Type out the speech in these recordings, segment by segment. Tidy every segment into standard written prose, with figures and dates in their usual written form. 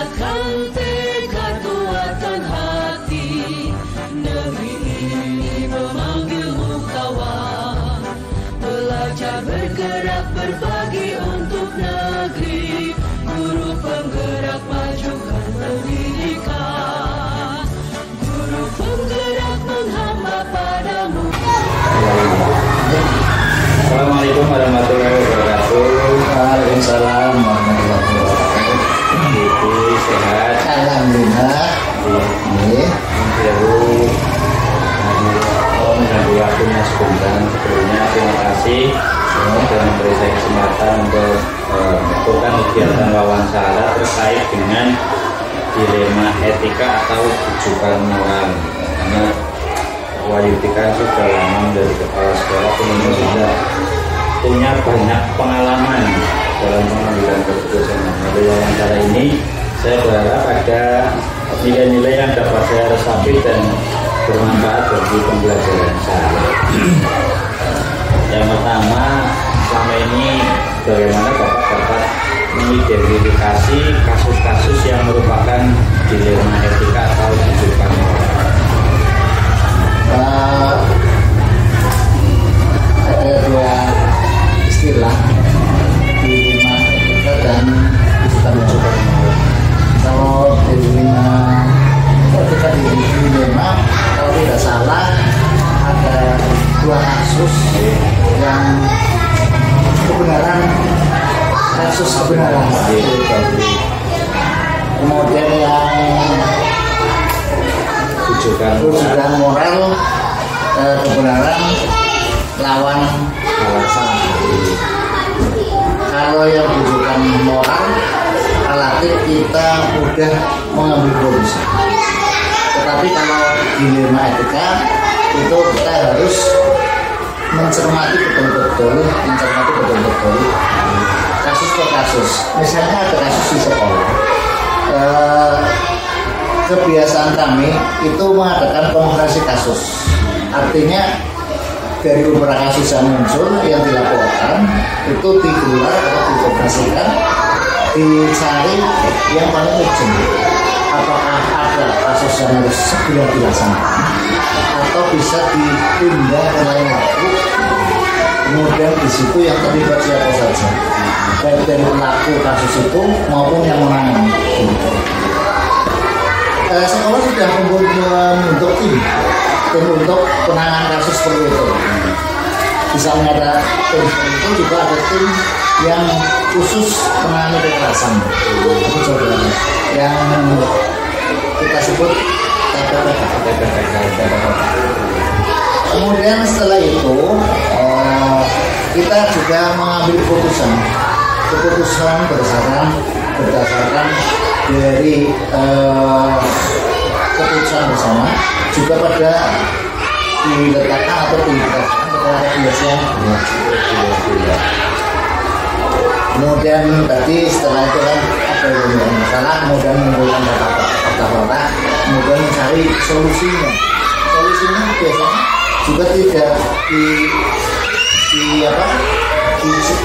kuatkan tekad, kuatkan hati. Negeri ini memanggilmu kawan. Belajar bergerak berbagi untuk negeri. Guru penggerak majukan pendidikan. Guru penggerak menghamba padamu. Assalamualaikum warahmatullahi wabarakatuh. Waalaikumsalam warahmatullahi wabarakatuh. Ibu sehat? Alhamdulillah. Ini mengganggu waktunya sebentar. Sebelumnya terima kasih sudah memberi saya kesempatan untuk melakukan kegiatan wawancara terkait dengan dilema etika atau rujukan moral. Karena Wahyudika sudah lama menjadi kepala sekolah, kemudian sudah punya banyak pengalaman dalam pengambilan keputusan. Pada wawancara ini saya berharap ada nilai-nilai yang dapat saya resapi dan bermanfaat bagi pembelajaran saya. Yang pertama, selama ini bagaimana Bapak dapat mengidentifikasi kasus-kasus yang merupakan dilema etika atau rujukan moral? Ada dua istilah, dilema etika dan rujukan moral. Kalau ketika dilema, kalau tidak salah ada dua kasus yang kasus kebenaran. Kemudian yang rujukan moral, kebenaran lawan alasan. Kalau yang rujukan moral, relatif kita mudah mengambil keputusan. Tetapi kalau dilema etika itu kita harus mencermati betul-betul kasus per kasus. Misalnya ada kasus di sekolah. Kebiasaan kami itu mengadakan konferensi kasus. Artinya dari beberapa kasus yang muncul yang dilaporkan itu digelar atau dikomunikasikan, dicari yang paling urgent. Apakah ada kasus yang harus segera dilaksanakan atau bisa ditunda ke lain waktu. Kemudian di situ yang terlibat siapa saja, baik dari pelaku kasus itu maupun yang menangani. Sekolah sudah membentuk tim untuk penanganan kasus seperti itu. Misalnya ada tim itu juga ada tim yang khusus menangani kekerasan, yang kita sebut Kemudian setelah itu kita juga mengambil keputusan berdasarkan dari keputusan bersama juga pada diletakkan atau diletakkan kepada regulasi. Kemudian tadi setelah itu kan ada yang masalah, kemudian mengumpulkan fakta-fakta, kemudian mencari solusinya. Solusinya biasanya juga tidak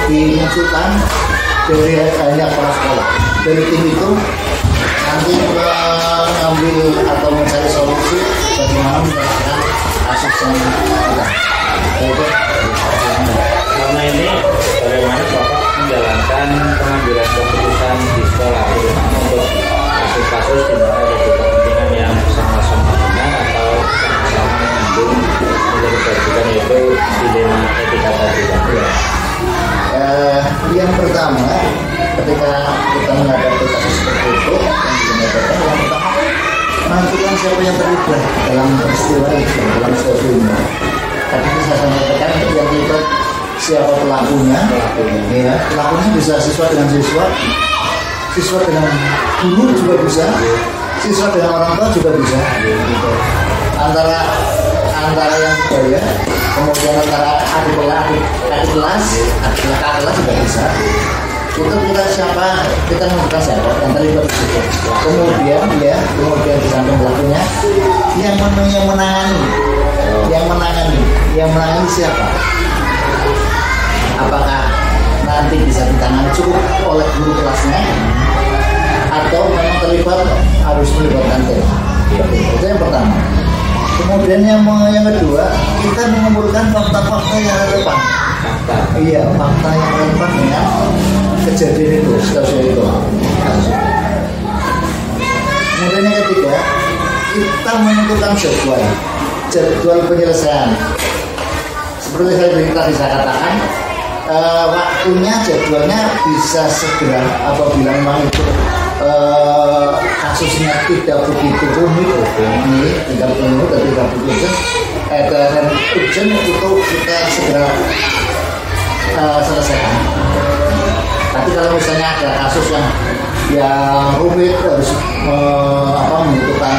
dimunculkan dari hanya kepala sekolah. Dari tim itu nanti mengambil atau mencari solusi bagaimana menyelesaikan kasus yang kita. Selama ini bagaimana Bapak menjalankan pengambilan keputusan di sekolah, terutama untuk kasus-kasus di mana ada kepentingan yang sama-sama benar atau sama-sama mengandung menjadi bagian yaitu dilema etika tadi? Yang pertama, ketika kita menghadapi kasus seperti itu, yang pertama menentukan siapa yang terlibat dalam peristiwa itu, dalam suatu ini. Tadi saya sampaikan yang terlibat siapa pelakunya. Ya, pelakunya bisa siswa dengan siswa dengan guru juga bisa, siswa dengan orang tua juga bisa. Antara yang budaya, kemudian antara adik kelas juga bisa. Itu kita menentukan siapa yang terlibat di situ. Kemudian di samping pelakunya yang menangani siapa? Apakah nanti bisa ditangani cukup oleh guru kelasnya atau memang terlibat harus melibatkan tim. Itu yang pertama. Kemudian yang kedua, kita mengumpulkan fakta-fakta yang relevan. Iya, fakta yang relevan dengan kejadian itu, situasi itu. Kemudian yang ketiga, kita menentukan jadwal penyelesaian. Seperti tadi saya katakan, waktunya, jadwalnya bisa segera apabila memang itu kasusnya tidak begitu rumit, tidak begitu dan urgent itu kita segera selesaikan. Tapi kalau misalnya ada kasus yang rumit harus membutuhkan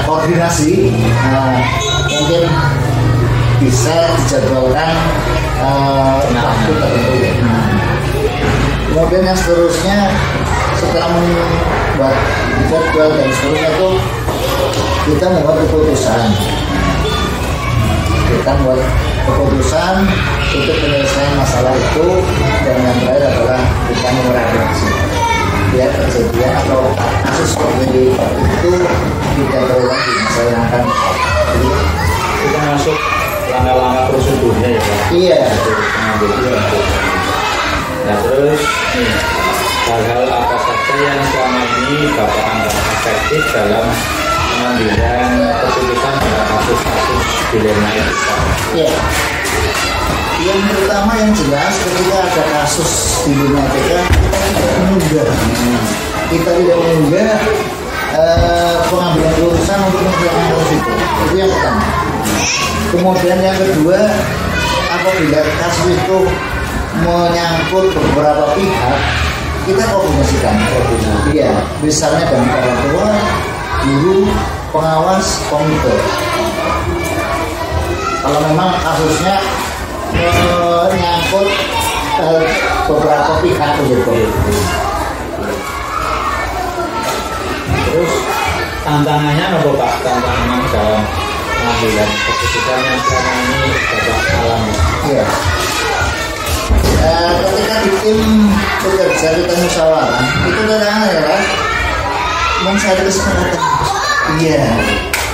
koordinasi, mungkin bisa dijadwalkan waktu tertentu. Kemudian yang seterusnya setelah membuat jadwal dan seterusnya itu kita membuat keputusan. Kita membuat keputusan untuk penyelesaian masalah itu, dan yang terakhir adalah kita mereaksi biar kejadian atau kasus seperti itu tidak terulang di masa yang akan. Jadi kita masuk langkah-langkah prosedurnya ya Pak. Iya. Nah terus nih, hal-hal apa saja yang selama ini Bapak anggap efektif dalam pengambilan keputusan pada kasus-kasus dilema etika? Iya. Yang pertama yang jelas ketika ada kasus dilema etika, kita tidak menunda pengambilan keputusan untuk menyelesaikan kasus itu. Itu yang pertama. Kemudian yang kedua, apabila kasus itu menyangkut beberapa pihak, kita koordinasikan. Iya, misalnya dengan orang tua, guru, pengawas, komite. Kalau memang kasusnya menyangkut beberapa pihak begitu. Terus tantangannya apa Pak? Tantangan dalam pengambilan keputusan yang selama ini Bapak alami? Iya. Ketika di tim bekerja kita musyawarah, itu tantangannya adalah mencari kesepakatan. Iya.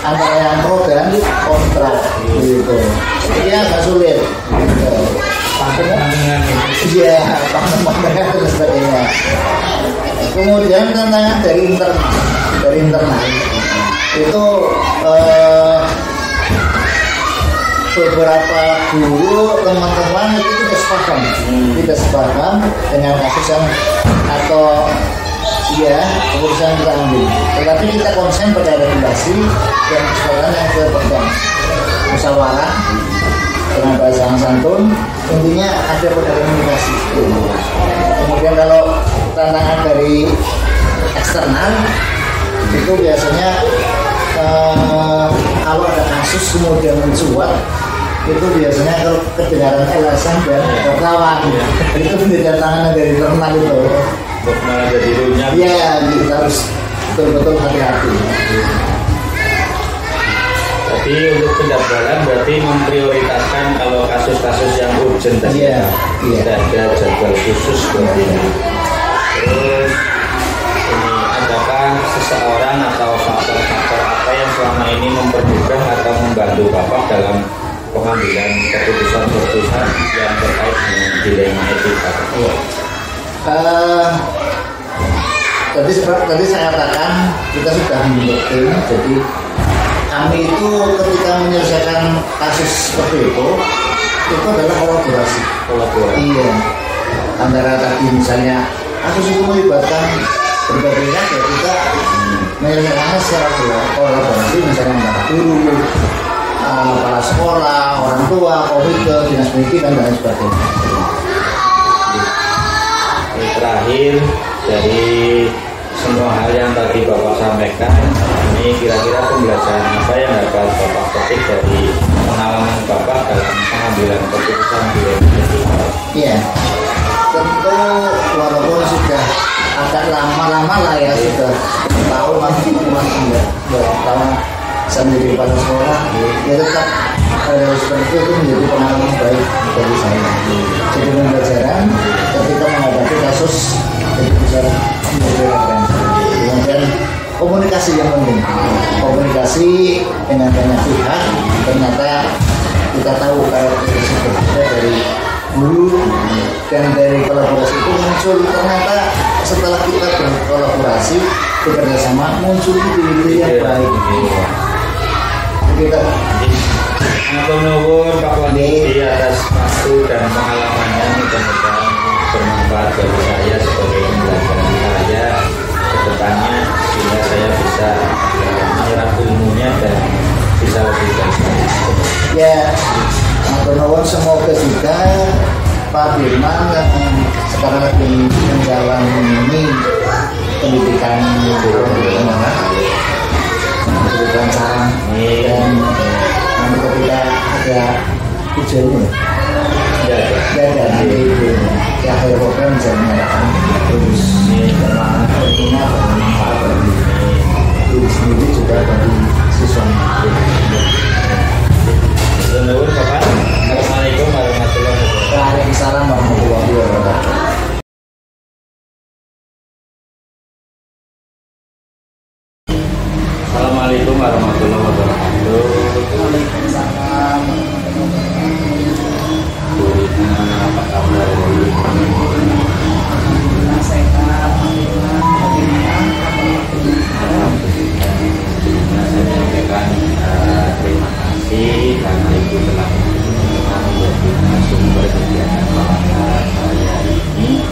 Antara yang pro dan kontra gitu. Jadi agak sulit. Tantangan Iya, pandangan dan sebagainya. Kemudian tantangan dari internal itu beberapa guru, teman-teman itu tidak sepaham dengan kasus yang atau keputusan kita ambil. Tetapi kita konsen pada regulasi dan kesepakatan yang kita pegang. Musyawarah dengan bahasa yang santun, intinya ada pada komunikasi. Kemudian kalau tantangan dari eksternal itu biasanya kalau ada kasus kemudian mencuat, itu biasanya kalau kedengaran alasan dan kawan itu menjadi tantangan dari internal itu. malah jadi runyam. Iya, kita harus betul-betul hati-hati. Jadi untuk penjadwalan berarti memprioritaskan kalau kasus-kasus yang urgent tadi. Iya. Tidak ada jadwal khusus berarti. Terus ini adakah seseorang atau faktor-faktor apa yang selama ini mempermudah atau membantu Bapak dalam pengambilan keputusan-keputusan yang terkait dengan dilema etika? Iya. Tadi saya katakan kita sudah membentuk tim, jadi kami itu ketika menyelesaikan kasus seperti itu adalah kolaborasi. Iya. Antara tadi misalnya kasus itu melibatkan berbagai pihak, ya kita menyelesaikannya secara kolaborasi, misalnya antara guru, kepala sekolah, orang tua, komite, dinas pendidikan dan lain sebagainya. Terakhir, dari semua hal yang tadi Bapak sampaikan, ini kira-kira pembelajaran apa yang dapat Bapak petik dari pengalaman Bapak dalam pengambilan keputusan di etika? Iya, tentu walaupun sudah agak lama lah ya, sudah tahun masih tahun saya menjadi kepala sekolah, ya tetap seperti itu menjadi pengalaman baik bagi saya. Jadi pembelajaran ketika menghadapi kasus jadi bisa menjadi referensi. Kemudian komunikasi yang penting. Komunikasi dengan banyak pihak. Ternyata kita tahu kalau kita dari dulu dan dari kolaborasi itu muncul, ternyata setelah kita berkolaborasi bekerja sama muncul ide-ide yang baik. Kita Matur nuwun Pak Wandi atas waktu dan pengalamannya, mudah-mudahan bermanfaat bagi saya sebagai pembelajaran saya ke depannya, sehingga saya bisa menyerap ilmunya dan bisa lebih baik. ya matur nuwun, semoga juga Pak Firman yang sekarang lagi menjalani pendidikan bagaimana memberikan saran dan nanti ketika ada ujiannya ada di akhir program bisa menyatakan terus karena tentunya bermanfaat bagi diri sendiri juga bagi siswa. Assalamualaikum warahmatullahi wabarakatuh. Waalaikumsalam warahmatullahi wabarakatuh. Assalamualaikum warahmatullahi wabarakatuh. Waalaikumsalam. Bu Rina, apa kabar? Sehat. Nah, saya menyampaikan terima kasih karena Ibu telah menjadi sumber kegiatan pelajaran saya ini.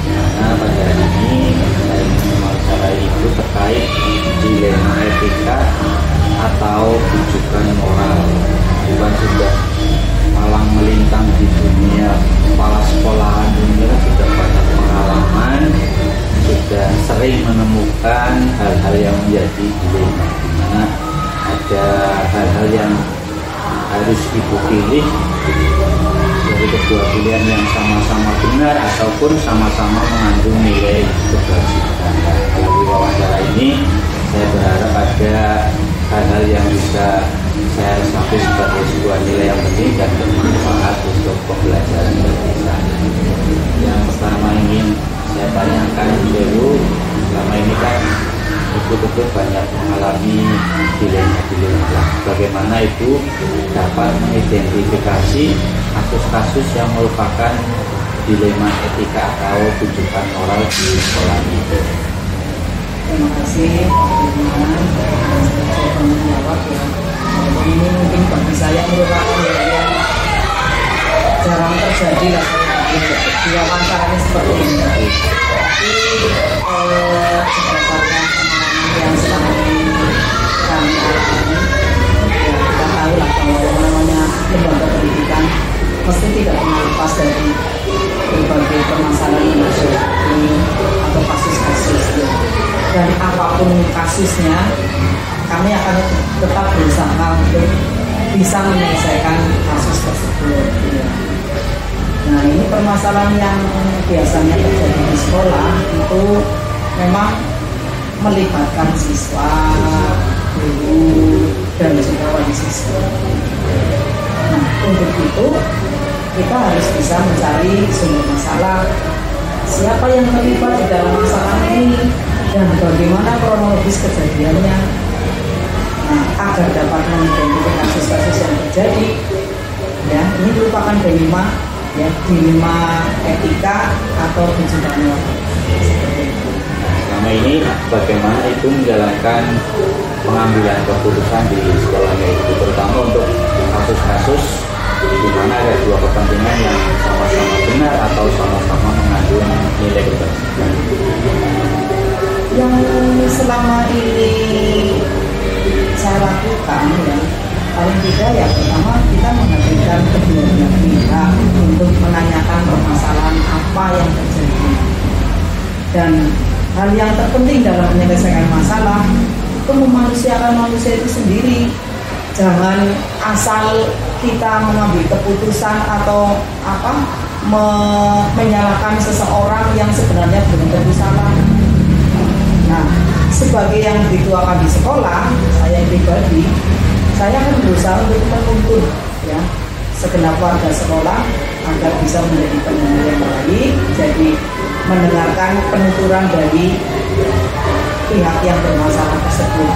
Karena pada hari ini saya ingin mewawancara Ibu terkait dilema etika atau rujukan moral. Bukan sudah malang melintang di dunia kepala sekolahan dunia, sudah banyak pengalaman, sudah sering menemukan hal-hal yang menjadi dilema, di mana ada hal-hal yang harus Ibu pilih dari kedua pilihan yang sama-sama benar ataupun sama-sama mengandung nilai kebajikan. Melalui wawancara ini saya berharap ada hal-hal yang bisa saya resapi sebagai sebuah nilai yang penting dan bermanfaat untuk pembelajaran bagi saya. Yang pertama ingin saya tanyakan dulu, selama ini kan Ibu banyak mengalami dilema-dilema. Bagaimana Ibu dapat mengidentifikasi kasus-kasus yang merupakan dilema etika atau rujukan moral di sekolah ini? Terima kasih Pak Firman, saya menjawab ya. Ini mungkin bagi saya merupakan yang jarang terjadi lah di wawancaranya seperti ini. Tapi berdasarkan pengalaman yang selama ini kami alami, ya kita tahu lah bahwa yang namanya lembaga pendidikan mesti tidak pernah lepas dari berbagai permasalahan yang terjadi atau kasus-kasus ya. Dan apapun kasusnya, kami akan tetap berusaha untuk bisa menyelesaikan kasus tersebut ya. Nah, ini permasalahan yang biasanya terjadi di sekolah itu memang melibatkan siswa, guru, dan juga wali siswa. Nah, untuk itu kita harus bisa mencari sumber masalah, siapa yang terlibat di dalam masalah ini dan bagaimana kronologis kejadiannya. Nah, agar dapat mengidentifikasi kasus-kasus yang terjadi, ya ini merupakan dilema, ya dilema etika atau rujukan moral. Selama ini bagaimana Ibu menjalankan pengambilan keputusan di sekolahnya Ibu, terutama untuk kasus-kasus di mana ada dua kepentingan yang sama-sama benar atau sama-sama mengandung nilai kebajikan? Yang selama ini saya lakukan ya, paling tidak ya pertama kita menghadirkan kedua belah pihak untuk menanyakan permasalahan apa yang terjadi, dan hal yang terpenting dalam menyelesaikan masalah itu memanusiakan manusia itu sendiri. Jangan asal kita mengambil keputusan atau menyalahkan seseorang yang sebenarnya belum tentu salah. Nah, sebagai yang dituakan di sekolah, saya pribadi, saya akan berusaha untuk menuntun ya segenap warga sekolah agar bisa menjadi pendengar yang baik, jadi mendengarkan penuturan dari pihak yang bermasalah tersebut.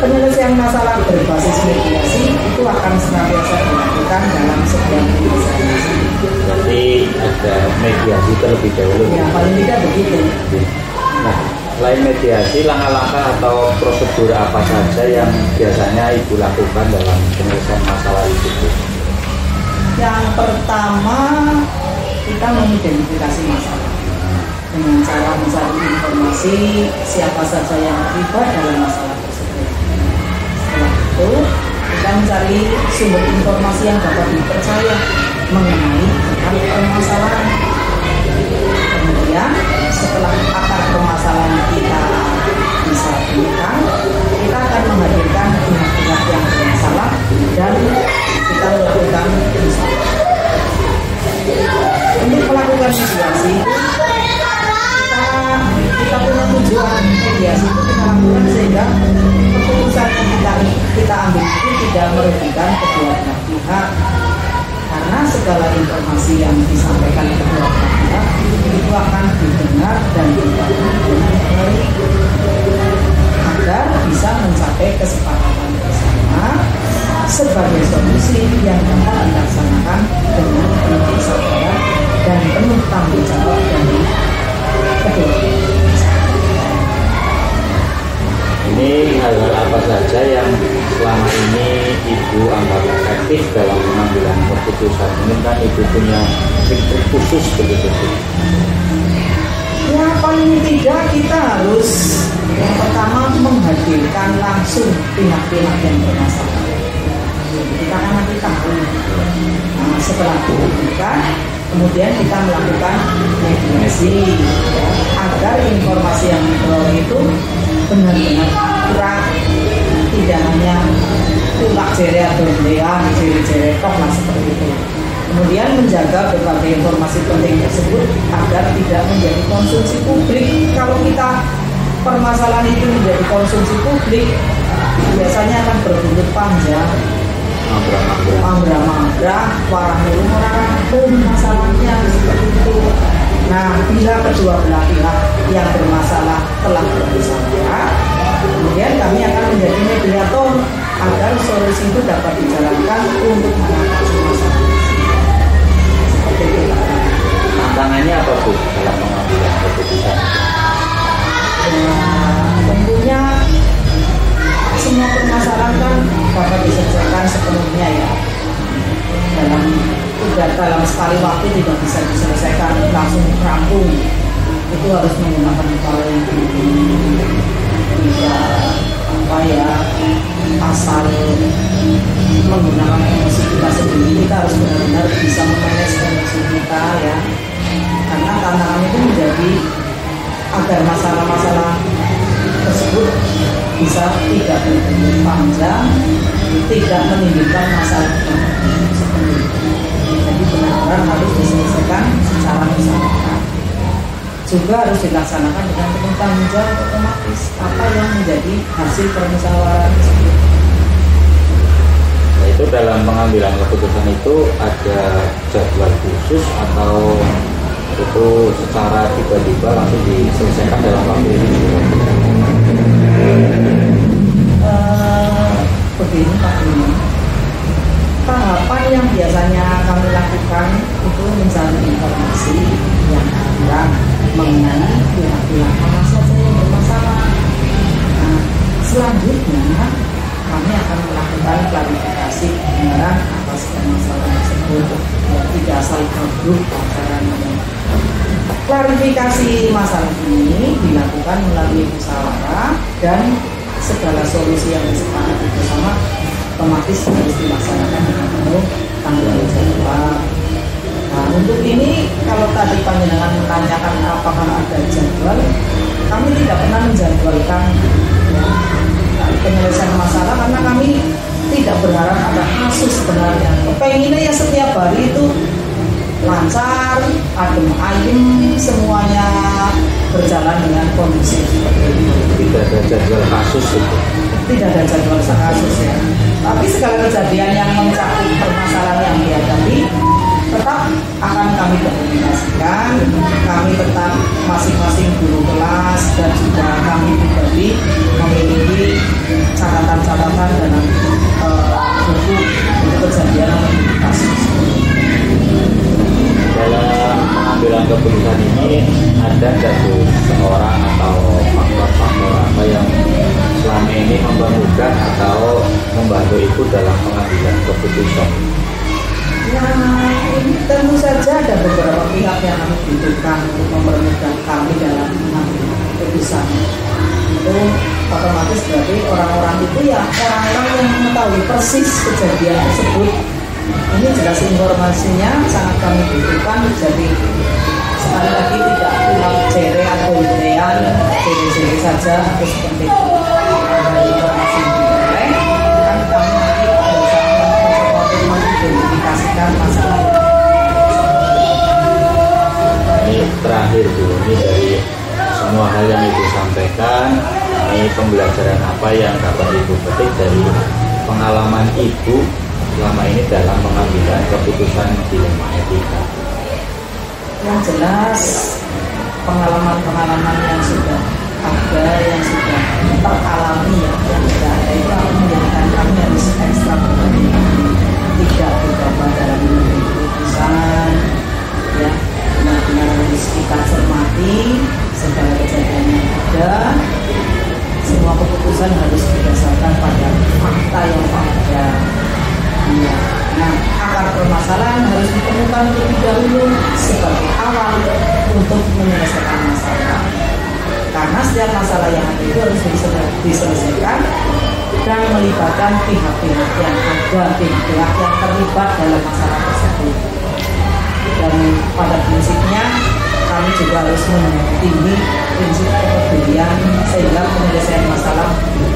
Penyelesaian masalah berbasis mediasi itu akan senantiasa dilakukan dalam setiap negosiasi. Berarti ada mediasi terlebih dahulu. Ya, paling tidak begitu. Nah, selain mediasi, langkah-langkah atau prosedur apa saja yang biasanya Ibu lakukan dalam penyelesaian masalah itu? Yang pertama, kita mengidentifikasi masalah dengan cara mencari informasi siapa saja yang terlibat dalam masalah tersebut. Setelah itu, kita mencari sumber informasi yang dapat dipercaya mengenai akar permasalahan. Kemudian, setelah akar permasalahan kita bisa temukan, kita akan menghadirkan pihak-pihak yang bermasalah dan kita melakukan mediasi. Untuk melakukan mediasi, kita punya tujuan mediasi itu kita lakukan sehingga keputusan yang kita ambil itu tidak merugikan kedua belah pihak, karena segala informasi yang disampaikan kedua belah pihak itu akan didengar dan dibagi dengan baik agar bisa mencapai kesepakatan bersama sebagai solusi yang dapat dilaksanakan dengan penuh kesabaran dan penuh tanggung jawab dari kedua pihak. Ini hal-hal apa saja yang selama ini Ibu anggap efektif dalam pengambilan keputusan? Ini kan Ibu punya trik khusus begitu. Ya, paling tidak kita harus yang pertama menghadirkan langsung pihak-pihak yang bermasalah. Kita kan nanti tahu. Nah, setelah dibuka, kemudian kita melakukan mediasi ya, agar informasi yang diperoleh itu benar-benar akurat, tidak hanya tulak jere atau jere kok lah seperti itu. Kemudian menjaga berbagai informasi penting tersebut agar tidak menjadi konsumsi publik. Kalau kita permasalahan itu menjadi konsumsi publik, biasanya akan berbuntut panjang, manggra-manggra, warah nurung masalahnya seperti itu. Nah, bila kedua belah pihak yang bermasalah telah berbicara, kemudian kami akan menjadi mediator agar solusi itu dapat dijalankan untuk mengatasi masalah. Seperti itu. Tantangannya apa Bu dalam pengambilan keputusan? Tentunya semua permasalahan kan dapat diselesaikan sepenuhnya ya. Dalam sekali waktu tidak bisa diselesaikan langsung rampung. Itu harus menggunakan upaya yang tidak asal menggunakan emosi kita sendiri. Kita harus benar-benar bisa memanage emosi kita ya. Karena tantangan itu menjadi agar masalah-masalah tersebut bisa tidak berbuntut panjang, tidak menimbulkan masalah seperti itu. Jadi benar-benar harus diselesaikan secara bersamaan. Juga harus dilaksanakan dengan penuh tanggung jawab otomatis apa yang menjadi hasil permusyawaratan tersebut. Nah, itu dalam pengambilan keputusan itu ada jadwal khusus atau itu secara tiba-tiba langsung diselesaikan dalam waktu ini? Begini Pak Bima, tahapan yang biasanya kami lakukan itu mencari informasi yang akurat mengenai pihak-pihak mana saja yang bermasalah. Nah, selanjutnya kami akan melakukan klarifikasi kebenaran atas permasalahan tersebut, ya, tidak asal produk acaranya. Klarifikasi masalah ini dilakukan melalui musyawarah dan segala solusi yang disepakati bersama otomatis harus dilaksanakan dengan penuh tanggung jawab. Nah, untuk ini kalau tadi panjenengan menanyakan apakah ada jadwal, kami tidak pernah menjadwalkan ya, penyelesaian masalah karena kami tidak berharap ada kasus sebenarnya. Pengennya ya setiap hari itu lancar, adem ayem, semuanya berjalan dengan kondusif. Tidak ada jadwal kasus itu. Tidak ada jadwal kasus ya. Tapi segala kejadian yang mencakup permasalahan yang dihadapi tetap akan kami dokumentasikan. Kami tetap masing-masing guru kelas dan juga kami dituangkan dalam buku kejadian kasus. Dalam pengambilan keputusan ini ada nggak tuh seorang atau faktor-faktor apa yang selama ini membangunkan atau membantu ibu dalam pengambilan keputusan? Ya, ini tentu saja ada beberapa pihak yang kami butuhkan untuk mempermudah kami dalam mengambil keputusan. Itu otomatis berarti orang-orang itu ya orang-orang yang mengetahui persis kejadian tersebut. Ini jelas informasinya sangat kami butuhkan, jadi sekali lagi tidak pulang jere atau idean jere-jere saja atau seperti itu. Ada informasi yang diperoleh, kan kami nanti berusaha untuk mengidentifikasikan masalah. Ini terakhir dulu, ini dari semua hal yang ibu sampaikan, ini pembelajaran apa yang dapat ibu petik dari pengalaman ibu selama ini dalam pengambilan keputusan dilema etika? Yang jelas pengalaman-pengalaman yang sudah ada, yang sudah teralami ya, yang sudah ada itu akan menjadikan kami harus ekstra berhati-hati, tidak gegabah dalam mengambil keputusan, ya benar-benar harus kita cermati segala kejadian yang ada. Semua keputusan harus berdasarkan pada fakta yang ada. Ya. Nah, akar permasalahan harus ditemukan terlebih dahulu sebagai awal untuk menyelesaikan masalah. Karena setiap masalah yang ada itu harus diselesaikan dan melibatkan pihak-pihak yang ada, pihak-pihak yang terlibat dalam masalah tersebut. Dan pada prinsipnya kami juga harus mentinggi prinsip kepedulian sehingga penyelesaian masalah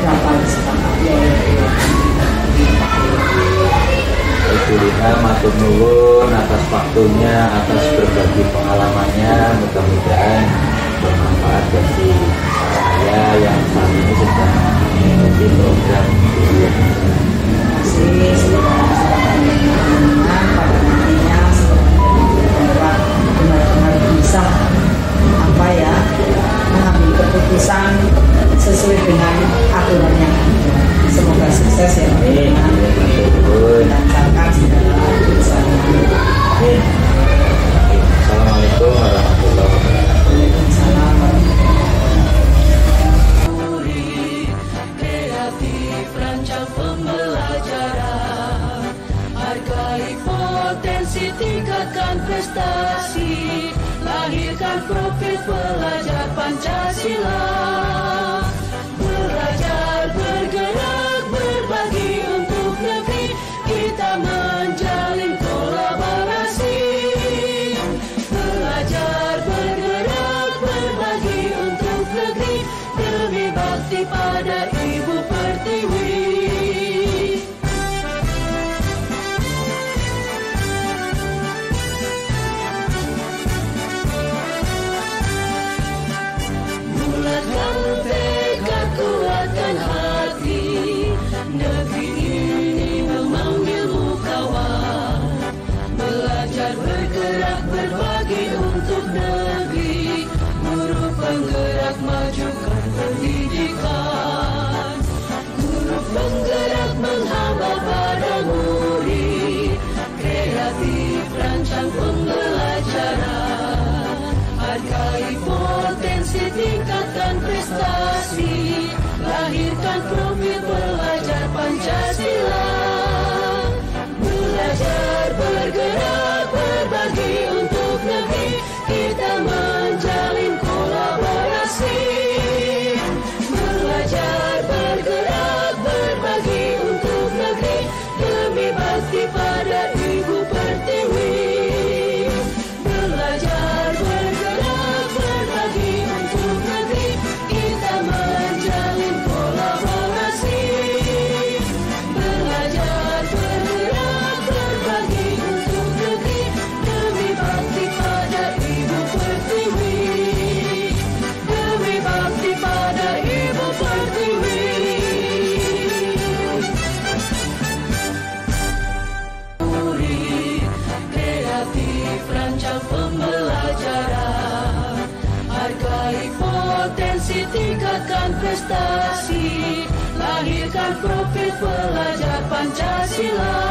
dapat disepakati oleh pihak. Ibu Rina matur nuwun atas waktunya, atas berbagi pengalamannya, mudah-mudahan bermanfaat bagi saya yang saat ini sedang mengikuti program ini. Terima kasih semoga pada nantinya semoga benar-benar bisa mengambil keputusan sesuai dengan aturan yang ada. Semoga sukses ya Pak. Lancarkan segala urusannya. Assalamualaikum warahmatullahi wabarakatuh. Waalaikumsalam Kreatif rancang pembelajaran, hargai potensi, tingkatkan prestasi, lahirkan profil pelajar Pancasila. Belajar, bergerak, berbagi untuk negeri, kita menjalin kolaborasi. Belajar, bergerak, berbagi untuk negeri, demi bakti pada Ibu Pertiwi. Bulatkan tekad, kuatkan hati, negeri ini memanggilmu kawan. Belajar, bergerak, berbagi untuk negeri, guru penggerak, majukan pendidikan. Guru penggerak menghamba pada murid, kreatif rancang pembelajaran, hargai potensi, tingkatkan prestasi, lahirkan profil pelajar Pancasila. Belajar, bergerak, berbagi untuk negeri, kita menjalin kolaborasi. Belajar, bergerak, berbagi untuk negeri, demi bakti pada Ibu Pertiwi. Belajar, bergerak, berbagi untuk negeri, kita menjalin kolaborasi. Belajar, bergerak, berbagi untuk negeri, demi bakti pada Ibu Pertiwi. Demi bakti pada Ibu Pertiwi. Kreatif rancang pembelajaran, hargai potensi, tingkatkan prestasi, melahirkan profil pelajar Pancasila.